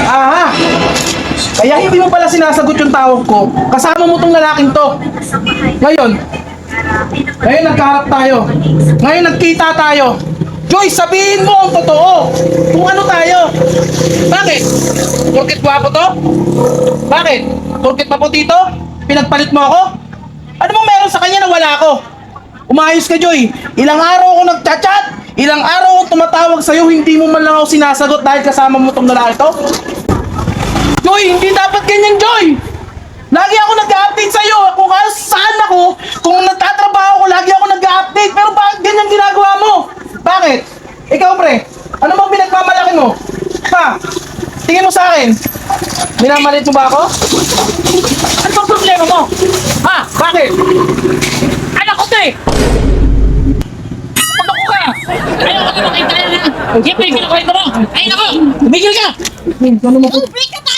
Aha! Kaya hindi mo pala sinasagot yung tawag ko. Kasama mo tong lalaking to. Ngayon nagkaharap tayo. Ngayon nagkita tayo. Joy, sabihin mo ang totoo. Kung ano tayo. Bakit? Porket gwapo to? Bakit? Porket maputi to? Pinagpalit mo ako? Ano bang meron sa kanya na wala ako? Umayos ka, Joy. Ilang araw ako nagchat-chat. Ilang araw akong tumatawag sa'yo, hindi mo man lang ako sinasagot dahil kasama mo tong lalaki to? Joy, hindi dapat ganyan, Joy! Lagi ako nag-update sa'yo kung saan ako, kung nagtatrabaho ko, lagi ako nag-update. Pero bakit ganyan ginagawa mo? Bakit? Ikaw, pre, ano bang pinagmamalaki mo? Ha? Tingin mo sa akin. Minamalit mo ba ako? Ano bang problema mo? Ha? Bakit? Anak ko to eh! Ano ko ka? Ayaw ko na makita na. Siyempre, kinukwento mo. Ay, nako! Tumigil ka! Ano mo? Tumigil ka